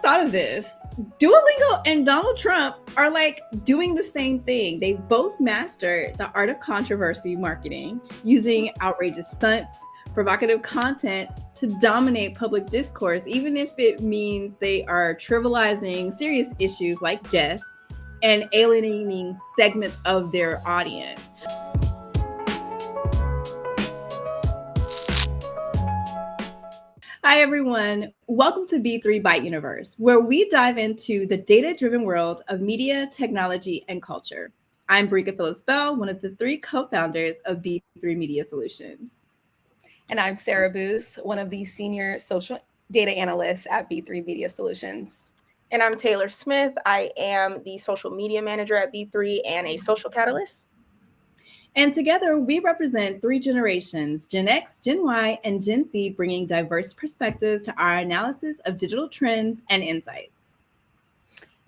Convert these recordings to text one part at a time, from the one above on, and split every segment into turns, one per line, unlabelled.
just thought of this. Duolingo and Donald Trump are like doing the same thing. They both mastered the art of controversy marketing using outrageous stunts, provocative content to dominate public discourse, even if it means they are trivializing serious issues like death and alienating segments of their audience. Hi, everyone. Welcome to B3 Byte Universe, where we dive into the data-driven world of media, technology, and culture. I'm Barika Phillips-Bell, one of the three co-founders of B3 Media Solutions.
And I'm Sarah Booz, one of the senior social data analysts at B3 Media Solutions.
And I'm Taylor Smith. I am the social media manager at B3 and a social catalyst.
And together, we represent three generations, Gen X, Gen Y, and Gen Z, bringing diverse perspectives to our analysis of digital trends and insights.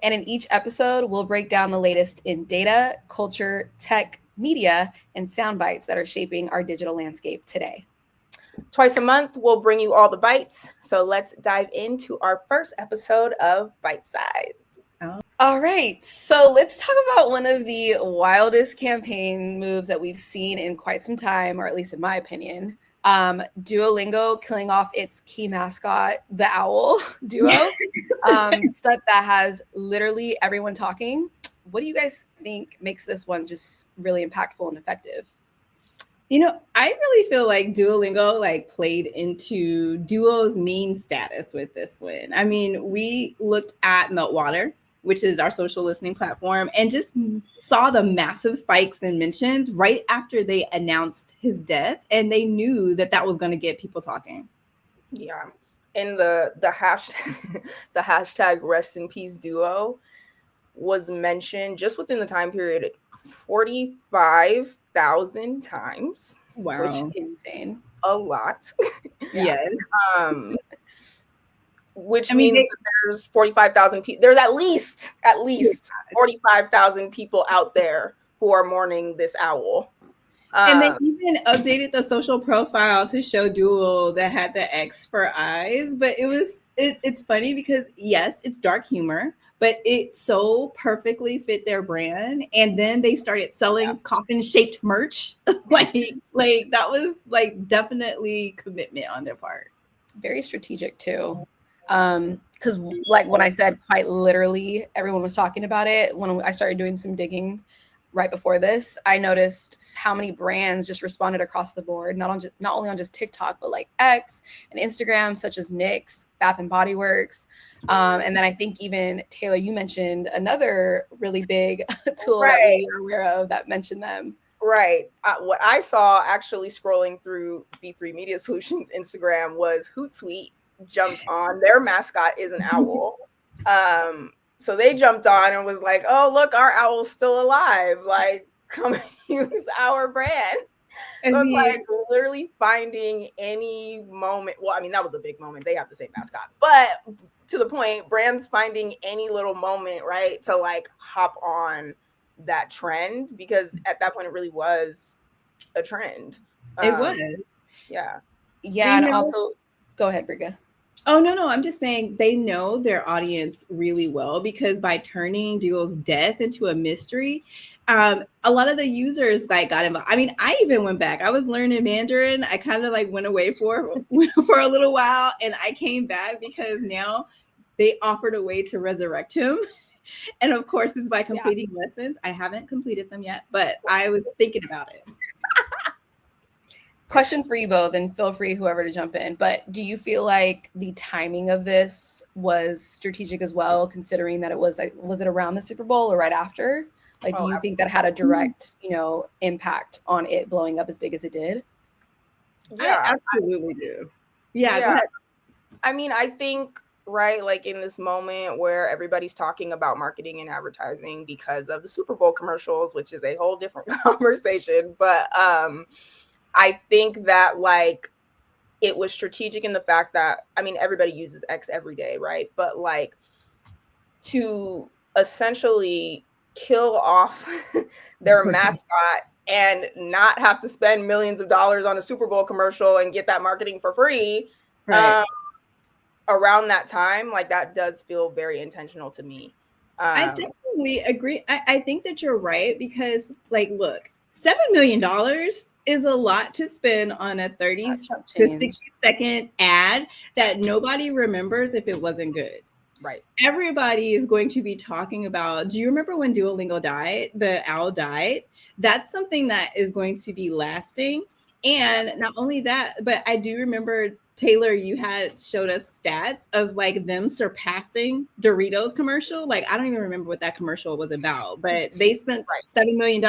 And in each episode, we'll break down the latest in data, culture, tech, media, and sound bites that are shaping our digital landscape today.
Twice a month, we'll bring you all the bites. So let's dive into our first episode of ByteSized.
All right, so let's talk about one of the wildest campaign moves that we've seen in quite some time, or at least in my opinion. Duolingo killing off its key mascot, the owl duo, stuff that has literally everyone talking. What do you guys think makes this one just really impactful and effective?
You know, I really feel like Duolingo played into Duo's meme status with this win. I mean, we looked at Meltwater, which is our social listening platform, and just saw the massive spikes in mentions right after they announced his death, and they knew that that was going to get people talking.
Yeah, and the hashtag the hashtag rest in peace duo was mentioned just within the time period 45,000 times.
Wow,
which is insane.
A lot.
Yes.
Which means that there's 45,000 people. There's at least 45,000 people out there who are mourning this owl.
And they even updated the social profile to show Duo that had the X for eyes. But it's funny because, yes, it's dark humor, but it so perfectly fit their brand. And then they started selling coffin-shaped merch. like that was definitely commitment on their part.
Very strategic too. Because when I said quite literally, everyone was talking about it. When I started doing some digging right before this, I noticed how many brands just responded across the board, not only on just TikTok, but like X and Instagram, such as NYX, Bath and Body Works. And then I think even Taylor, you mentioned another really big tool that we are aware of that mentioned them.
Right. What I saw actually scrolling through B3 Media Solutions Instagram was Hootsuite jumped on. Their mascot is an owl. So they jumped on and was like, oh, look, our owl's still alive. Like, come use our brand. So it's like literally finding any moment. Well, I mean, that was a big moment. They have the same mascot. But to the point, brands finding any little moment, right, to like hop on that trend, because at that point it really was a trend.
It was.
Yeah.
Yeah. And also, go ahead, Briga.
Oh, no. I'm just saying they know their audience really well, because by turning Duo's death into a mystery, a lot of the users got involved. I mean, I even went back. I was learning Mandarin. I kind of went away for a little while, and I came back because now they offered a way to resurrect him. And of course, it's by completing lessons. I haven't completed them yet, but I was thinking about it.
Question for you both, and feel free whoever to jump in, but do you feel like the timing of this was strategic as well, considering that was it around the Super Bowl or right after? Do you think that had a direct, impact on it blowing up as big as it did?
Yeah, I absolutely do. Yeah. Go ahead.
I mean, I think, right, in this moment where everybody's talking about marketing and advertising because of the Super Bowl commercials, which is a whole different conversation, but I think that it was strategic in the fact that, I mean, everybody uses X every day, right? But to essentially kill off their mascot and not have to spend millions of dollars on a Super Bowl commercial and get that marketing for free.
Right.
around that time, like that does feel very intentional to me.
I definitely agree. I think that you're right because, like, look, $7 million is a lot to spend on a 30 to 60-second ad that nobody remembers if it wasn't good.
Right.
Everybody is going to be talking about, do you remember when Duolingo died? The owl died? That's something that is going to be lasting. And not only that, but I do remember, Taylor, you had showed us stats of like them surpassing Doritos commercial. Like, I don't even remember what that commercial was about, but they spent $7 million.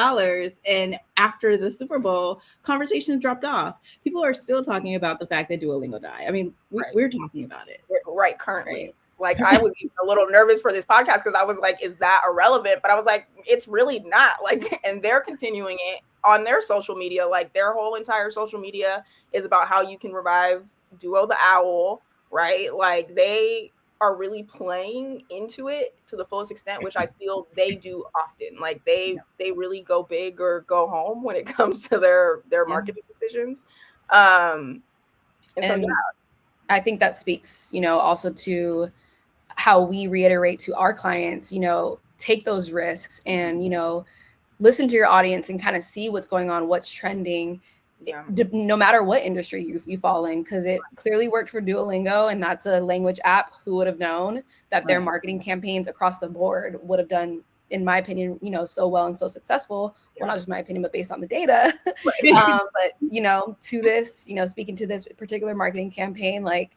And after the Super Bowl, conversations dropped off. People are still talking about the fact that Duolingo died. I mean, we're talking about it.
Right, currently. Like, I was a little nervous for this podcast because I was like, is that irrelevant? But I was like, it's really not. Like, and they're continuing it on their social media. Like, their whole entire social media is about how you can revive Duo the Owl, right? Like, they are really playing into it to the fullest extent, which I feel they do often. Like, they really go big or go home when it comes to their marketing decisions. And so, yeah.
I think that speaks, also to how we reiterate to our clients, take those risks and, listen to your audience and kind of see what's going on, what's trending, no matter what industry you fall in, because it clearly worked for Duolingo, and that's a language app. Who would have known that their marketing campaigns across the board would have done, in my opinion, so well and so successful. Well, not just my opinion, but based on the data. But, to this, speaking to this particular marketing campaign, like,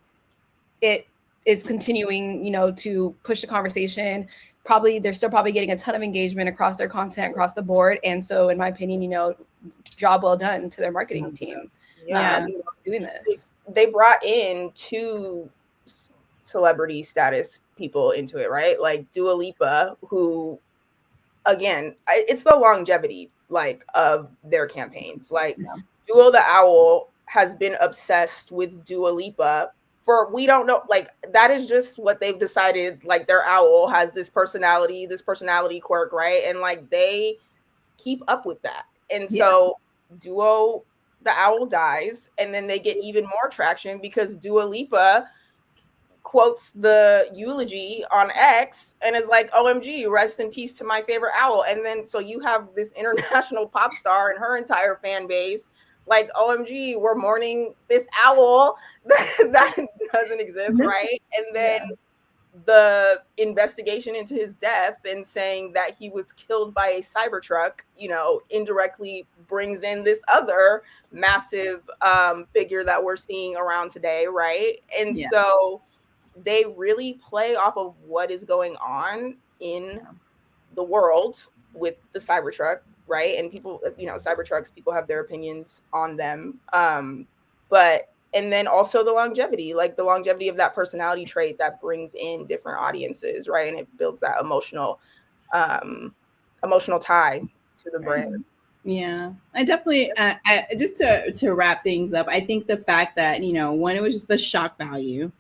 it is continuing, to push the conversation. Probably they're still probably getting a ton of engagement across their content across the board. And so, in my opinion, job well done to their marketing team. Doing this.
They brought in 2 celebrity status people into it, right? Like Dua Lipa, who, again, it's the longevity like of their campaigns. Like Duo the Owl has been obsessed with Dua Lipa for, we don't know, like that is just what they've decided. Like their owl has this personality quirk, right? And like they keep up with that. And so Duo the Owl dies, and then they get even more traction because Dua Lipa quotes the eulogy on X and is like, OMG, rest in peace to my favorite owl. And then so you have this international pop star and her entire fan base like, OMG, we're mourning this owl that doesn't exist, right? And then the investigation into his death and saying that he was killed by a Cybertruck, indirectly brings in this other massive figure that we're seeing around today, right? And so they really play off of what is going on in the world with the Cybertruck, right? And people, Cybertrucks, people have their opinions on them. And then also the longevity of that personality trait that brings in different audiences, right? And it builds that emotional tie to the brand.
Yeah, I definitely, just to wrap things up, I think the fact that, one, it was just the shock value.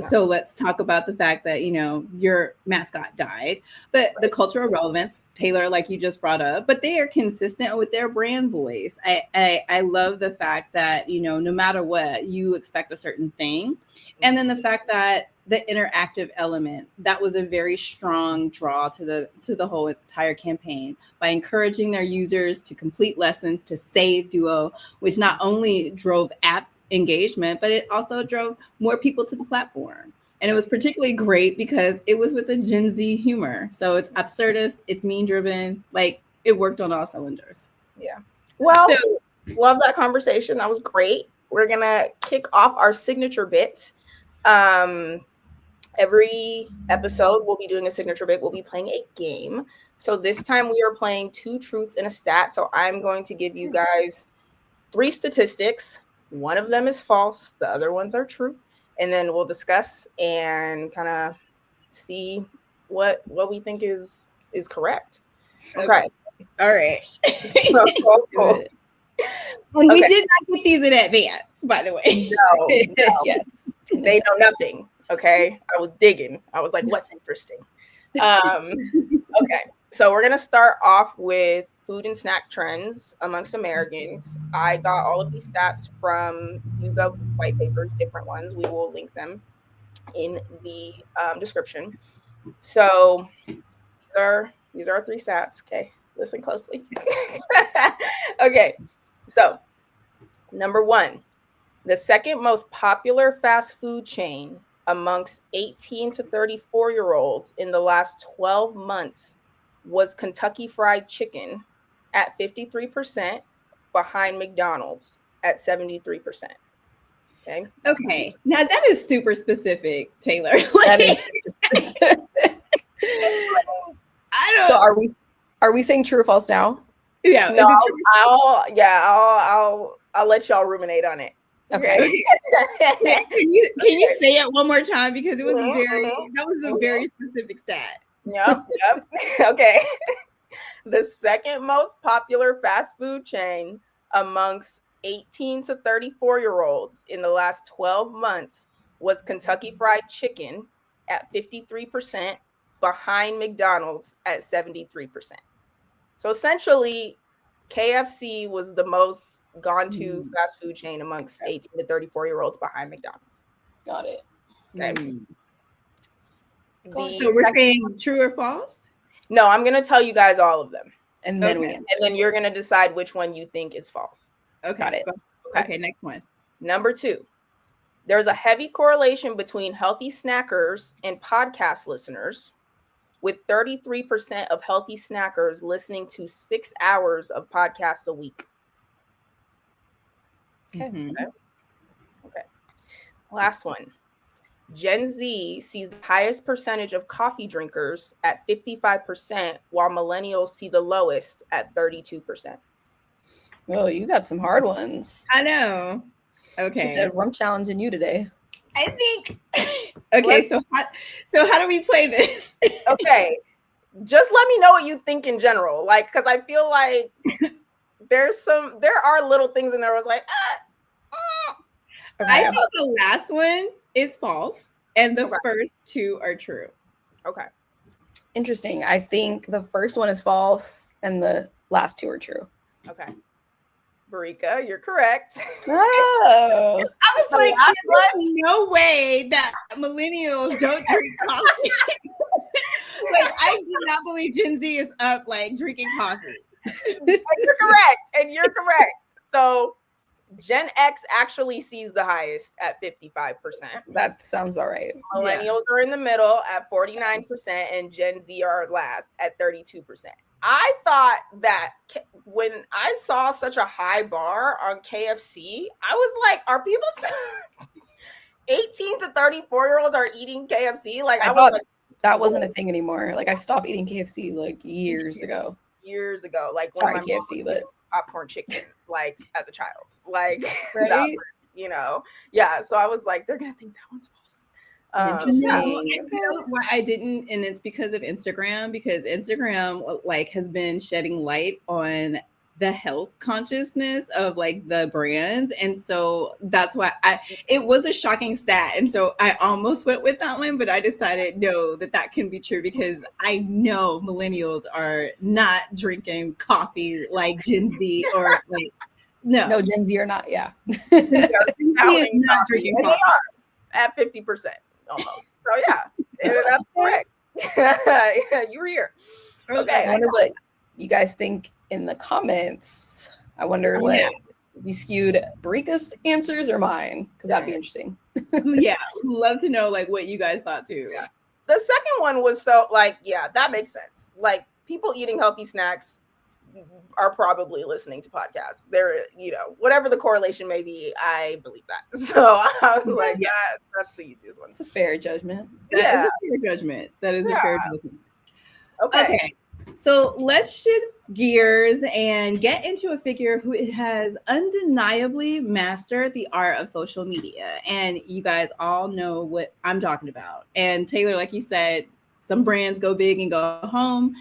So let's talk about the fact that, your mascot died, but the cultural relevance, Taylor, like you just brought up, but they are consistent with their brand voice. I love the fact that, no matter what, you expect a certain thing. And then the fact that the interactive element, that was a very strong draw to the whole entire campaign by encouraging their users to complete lessons, to save Duo, which not only drove app engagement, but it also drove more people to the platform. And it was particularly great because it was with a Gen Z humor. So it's absurdist, it's meme driven, like it worked on all cylinders.
Yeah. Well, love that conversation. That was great. We're gonna kick off our signature bit. Every episode we'll be doing a signature bit. We'll be playing a game. So this time we are playing 2 truths and a stat. So I'm going to give you guys 3 statistics. One of them is false. The other ones are true. And then we'll discuss and kind of see what we think is correct. Okay.
All right.
Cool.
And we did not get these in advance, by the way.
No. Yes. They know nothing. Okay. I was digging. I was like, what's interesting? Okay. So we're going to start off with food and snack trends amongst Americans. I got all of these stats from YouGov white papers, different ones. We will link them in the description. So these are our 3 stats. Okay, listen closely. Okay, so number 1, the second most popular fast food chain amongst 18 to 34-year-olds in the last 12 months was Kentucky Fried Chicken at 53%, behind McDonald's at 73%. Okay.
Okay. Now that is super specific, Taylor.
That is super specific.
I don't.
So are we saying true or false now?
Yeah.
No, I'll let y'all ruminate on it.
Okay.
Can you say it one more time, because it was that was a very specific stat.
Yep. Okay. The second most popular fast food chain amongst 18 to 34-year-olds in the last 12 months was Kentucky Fried Chicken at 53%, behind McDonald's at 73%. So essentially, KFC was the most gone to fast food chain amongst 18 to 34-year-olds, behind McDonald's.
Got it.
Okay.
So we're saying true or false?
No, I'm going to tell you guys all of them.
And then
and then you're going to decide which one you think is false.
Okay.
Got it.
Okay, next one.
Number 2, there's a heavy correlation between healthy snackers and podcast listeners, with 33% of healthy snackers listening to 6 hours of podcasts a week.
Okay.
Okay. Last one. Gen Z sees the highest percentage of coffee drinkers at 55%, while millennials see the lowest at 32%.
Oh, you got some hard ones.
I know. Okay.
She said, I'm challenging you today.
I think. Okay, so how do we play this?
Okay, just let me know what you think in general, like, because I feel like there are little things in there. I was like,
Okay. I think the last one is false, and the first 2 are true.
Okay.
Interesting. I think the first one is false, and the last 2 are true.
Okay. Barika, you're correct.
Oh.
I was like, there's no way that millennials don't drink coffee. Like, I do not believe Gen Z is up like drinking coffee.
And you're correct. So Gen X actually sees the highest at 55%.
That sounds about right.
Millennials are in the middle at 49%, and Gen Z are last at 32%. I thought that when I saw such a high bar on KFC, I was like, are people still 18 to 34-year-olds are eating KFC? Like, I was like,
that wasn't a thing anymore. Like, I stopped eating KFC like years ago.
Like,
sorry,
when my
KFC, but
popcorn chicken, like, as a child, like,
right?
Yeah. So I was like, they're gonna think that one's false.
Interesting.
You know why I didn't, and it's because of Instagram, because Instagram like has been shedding light on the health consciousness of like the brands, and so that's why it was a shocking stat, and so I almost went with that one, but I decided no, that can be true, because I know millennials are not drinking coffee like Gen Z, or like no
Gen Z are not. Yeah,
Gen Z is not drinking coffee.
They are at 50%. Almost. So yeah, that's correct. You were here. Okay.
I wonder what you guys think in the comments. I wonder what you skewed Barika's answers or mine, because that'd be interesting.
Yeah, love to know like what you guys thought too.
Yeah. The second one was so like, yeah, that makes sense. Like, people eating healthy snacks are probably listening to podcasts. They're, whatever the correlation may be, I believe that. So I was like, that's the easiest one.
It's a fair judgment.
That is a fair judgment. That is a fair judgment.
Okay.
So let's shift gears and get into a figure who has undeniably mastered the art of social media. And you guys all know what I'm talking about. And Taylor, like you said, some brands go big and go home.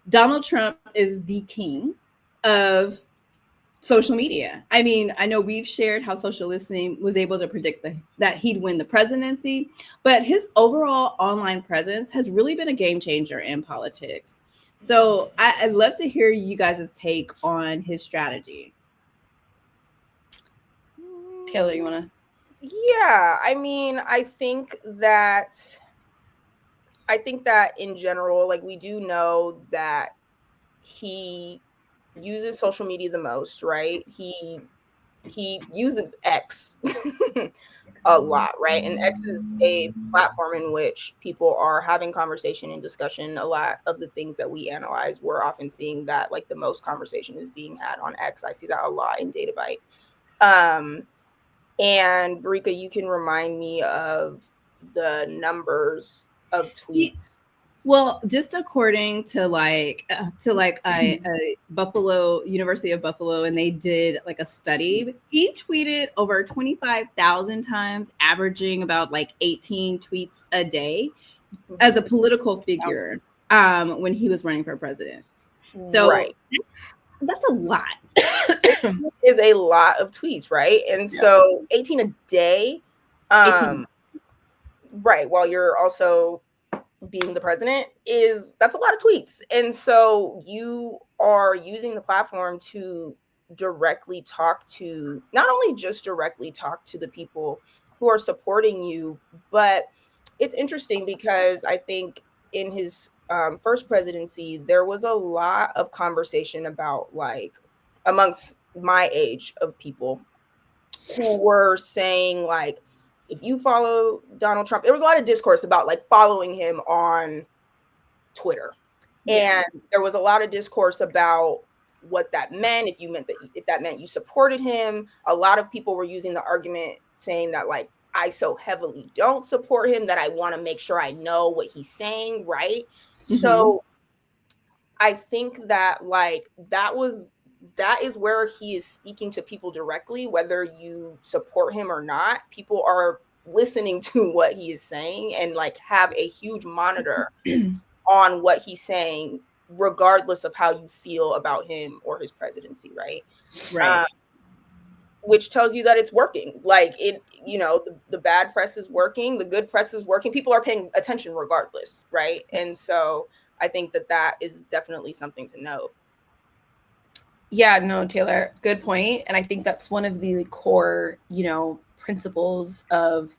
Donald Trump is the king of social media. I mean, I know we've shared how social listening was able to predict that he'd win the presidency, but his overall online presence has really been a game changer in politics. So I'd love to hear you guys' take on his strategy.
Taylor, you want to
Yeah, I mean, I think that in general, like, we do know that he uses social media the most, right? He uses X a lot, right? And X is a platform in which people are having conversation and discussion. A lot of the things that we analyze, we're often seeing that like the most conversation is being had on X. I see that a lot in DataByte. And Barika, you can remind me of the numbers of tweets.
Well, just according to a Buffalo University of Buffalo, and they did like a study. He tweeted over 25,000 times, averaging about like 18 tweets a day as a political figure when he was running for president. So
Right.
that's a lot.
Is a lot of tweets, right? And so 18 a day.
18.
Right, while you're also being the president, that's a lot of tweets. And so you are using the platform to directly talk to, not only just directly talk to the people who are supporting you, but it's interesting because I think in his first presidency, there was a lot of conversation about, like, amongst my age of people who were saying, like, if you follow Donald Trump, there was a lot of discourse about like following him on Twitter. And there was a lot of discourse about what that meant, if that meant you supported him. A lot of people were using the argument saying that, like, I so heavily don't support him that I want to make sure I know what he's saying, right? Mm-hmm. So I think that, like, that is where he is speaking to people directly, whether you support him or not. People are listening to what he is saying and like have a huge monitor on what he's saying, regardless of how you feel about him or his presidency, right?
Right.
Which tells you that it's working. Like, it, the bad press is working, the good press is working. People are paying attention regardless, right? And so I think that is definitely something to note.
Yeah, no, Taylor, good point. And I think that's one of the core, principles of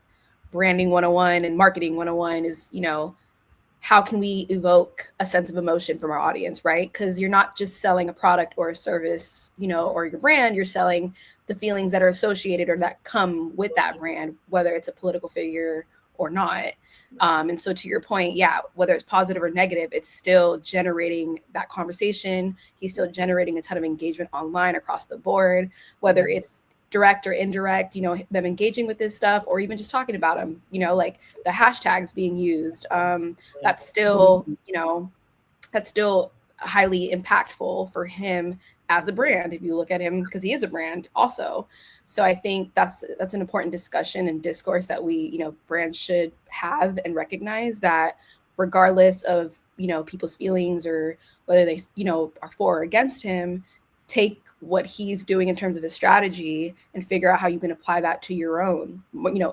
branding 101 and marketing 101 is, how can we evoke a sense of emotion from our audience, right? Because you're not just selling a product or a service, or your brand, you're selling the feelings that are associated or that come with that brand, whether it's a political figure or not. And so to your point, yeah, whether it's positive or negative, it's still generating that conversation. He's still generating a ton of engagement online across the board, whether it's direct or indirect, them engaging with this stuff or even just talking about them, like the hashtags being used. That's still, that's still highly impactful for him as a brand, if you look at him, because he is a brand also. So I think that's an important discussion and discourse that we, brands should have and recognize that regardless of, people's feelings or whether they, are for or against him, take what he's doing in terms of his strategy and figure out how you can apply that to your own,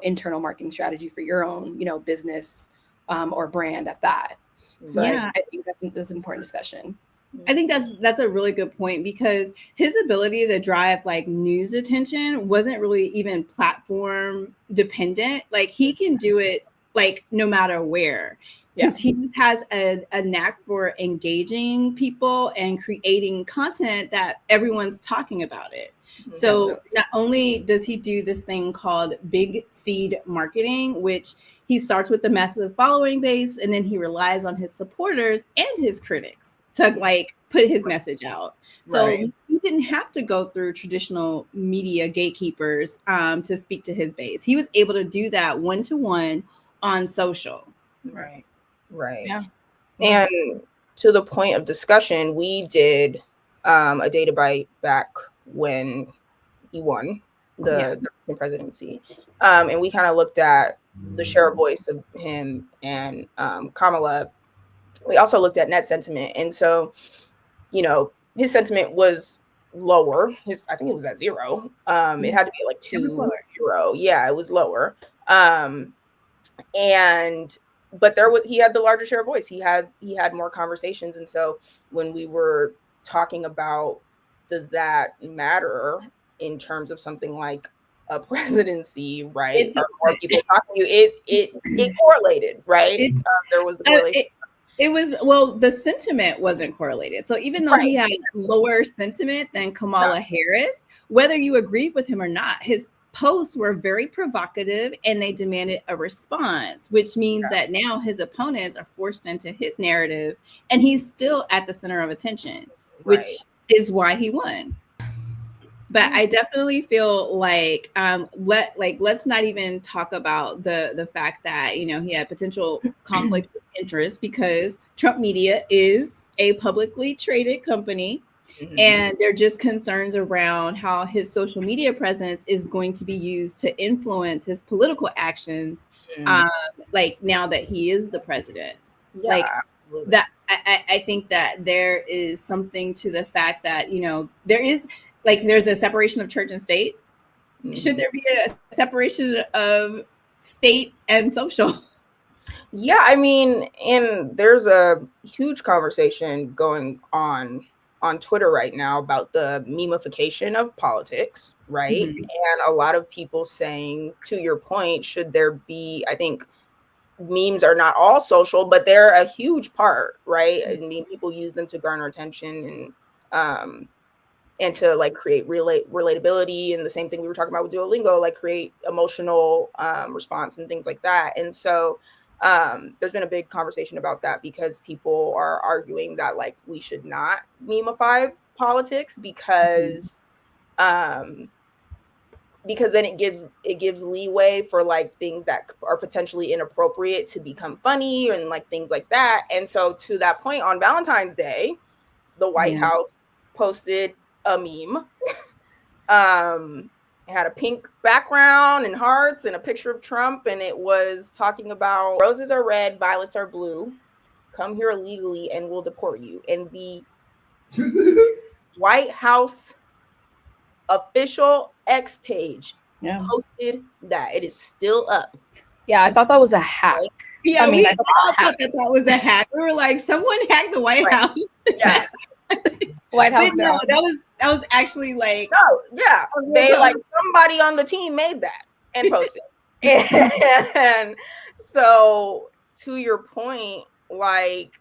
internal marketing strategy for your own, business or brand at that. So yeah. I think that's an important discussion.
I think that's a really good point, because his ability to drive like news attention wasn't really even platform dependent. Like, he can do it like no matter where, because he just has a knack for engaging people and creating content that everyone's talking about it. So not only does he do this thing called big seed marketing, which he starts with the massive following base, and then he relies on his supporters and his critics to like put his message out. So he didn't have to go through traditional media gatekeepers to speak to his base. He was able to do that one-to-one on social.
Right.
Yeah.
And to the point of discussion, we did a DataByte back when he won the presidency. And we kind of looked at the share of voice of him and Kamala. We also looked at net sentiment. And so, his sentiment was lower. I think it was at 0. It had to be like 2, 0. Yeah, it was lower. But he had the larger share of voice. He had more conversations. And so when we were talking about, does that matter in terms of something like a presidency, right?
It
Or more people talking to you, it correlated, right?
it,
There was the correlation.
it was, well, the sentiment wasn't correlated. So even though he had lower sentiment than Kamala Harris, whether you agreed with him or not, his posts were very provocative and they demanded a response, which means that now his opponents are forced into his narrative and he's still at the center of attention, which is why he won. But I definitely feel like let's not even talk about the fact that, you know, he had potential conflict of interest because Trump Media is a publicly traded company. And they're just concerns around how his social media presence is going to be used to influence his political actions, like now that he is the president. Like that, I think that there is something to the fact that, you know, there's a separation of church and state. Should there be a separation of state and social?
Yeah, I mean, and there's a huge conversation going on Twitter right now about the memification of politics, right? And a lot of people saying, to your point, should there be, I think memes are not all social, but they're a huge part, right? I mean, people use them to garner attention and to like create relatability, and the same thing we were talking about with Duolingo, like create emotional response and things like that. And so there's been a big conversation about that because people are arguing that like we should not memify politics because then it gives leeway for like things that are potentially inappropriate to become funny and like things like that. And so to that point, on Valentine's Day, the White House posted a meme. It had a pink background and hearts and a picture of Trump, and it was talking about roses are red, violets are blue. Come here illegally and we'll deport you. And the White House official X page posted that. It is still up.
Yeah, I thought that was a hack.
Yeah, we all thought that was a hack. We were like, someone hacked the White House.
Yeah.
White House.
But no, that was actually like,
they like somebody on the team made that and posted. And so to your point, like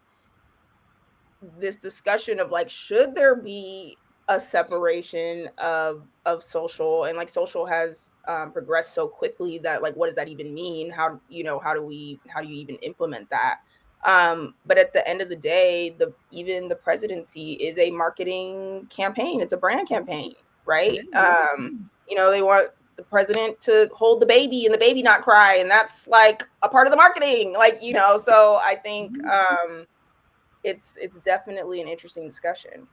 this discussion of like, should there be a separation of social, and like social has progressed so quickly that like, what does that even mean? How do you even implement that? But at the end of the day, even the presidency is a marketing campaign. It's a brand campaign, right? They want the president to hold the baby and the baby not cry, and that's like a part of the marketing, like, so I think it's definitely an interesting discussion.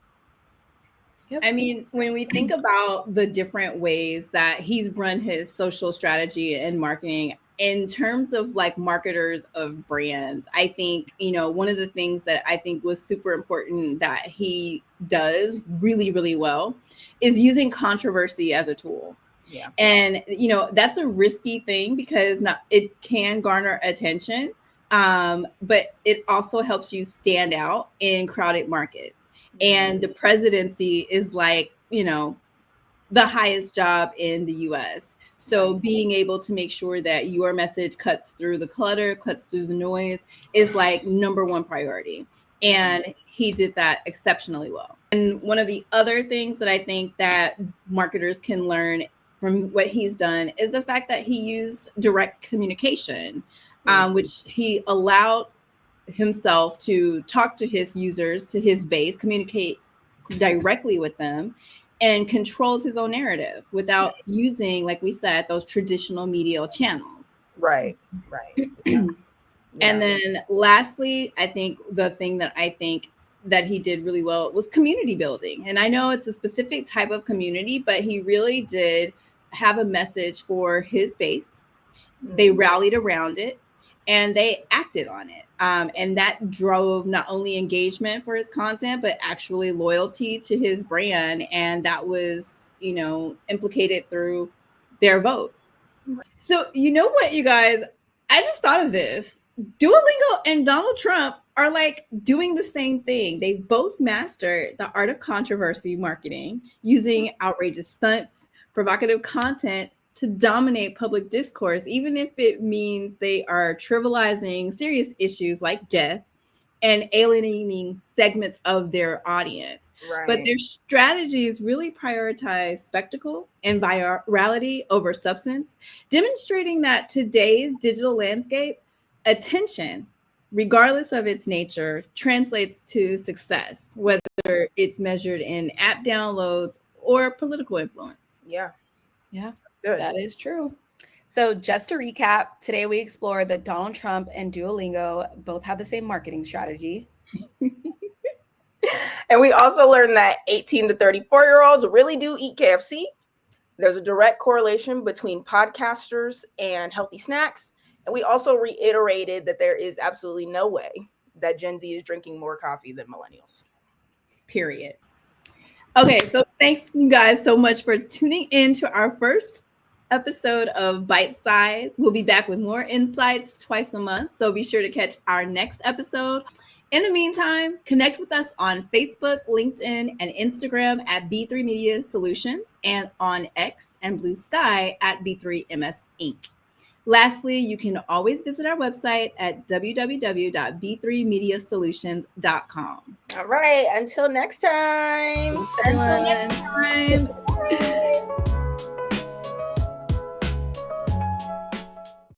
I mean, when we think about the different ways that he's run his social strategy and marketing in terms of like marketers of brands, I think, one of the things that I think was super important that he does really, really well is using controversy as a tool.
Yeah.
And, that's a risky thing because it can garner attention, but it also helps you stand out in crowded markets. And the presidency is like, the highest job in the US. So being able to make sure that your message cuts through the clutter, cuts through the noise is like number one priority. And he did that exceptionally well. And one of the other things that I think that marketers can learn from what he's done is the fact that he used direct communication, which he allowed himself to talk to his users, to his base, communicate directly with them, and controlled his own narrative without using, like we said, those traditional media channels.
Right.
Yeah. And then lastly, I think the thing that I think that he did really well was community building. And I know it's a specific type of community, but he really did have a message for his base. They rallied around it and they acted on it. And that drove not only engagement for his content, but actually loyalty to his brand. And that was, implicated through their vote. So, you know what, you guys, I just thought of this. Duolingo and Donald Trump are like doing the same thing. They both mastered the art of controversy marketing using outrageous stunts, provocative content to dominate public discourse, even if it means they are trivializing serious issues like death and alienating segments of their audience.
Right.
But their strategies really prioritize spectacle and virality over substance, demonstrating that today's digital landscape, attention, regardless of its nature, translates to success, whether it's measured in app downloads or political influence.
Yeah.
Yeah,
Good.
that is true. So just to recap, today we explored that Donald Trump and Duolingo both have the same marketing strategy.
And we also learned that 18 to 34-year-olds really do eat KFC. There's a direct correlation between podcasters and healthy snacks. And we also reiterated that there is absolutely no way that Gen Z is drinking more coffee than millennials.
Period. Okay, so thanks you guys so much for tuning in to our first episode of ByteSized. We'll be back with more insights twice a month, so be sure to catch our next episode. In the meantime, connect with us on Facebook, LinkedIn, and Instagram at B3 Media Solutions, and on X and Blue Sky at B3MS Inc. Lastly, you can always visit our website at www.b3mediasolutions.com.
All right, until next time.
Thanks, everyone.
Until next time.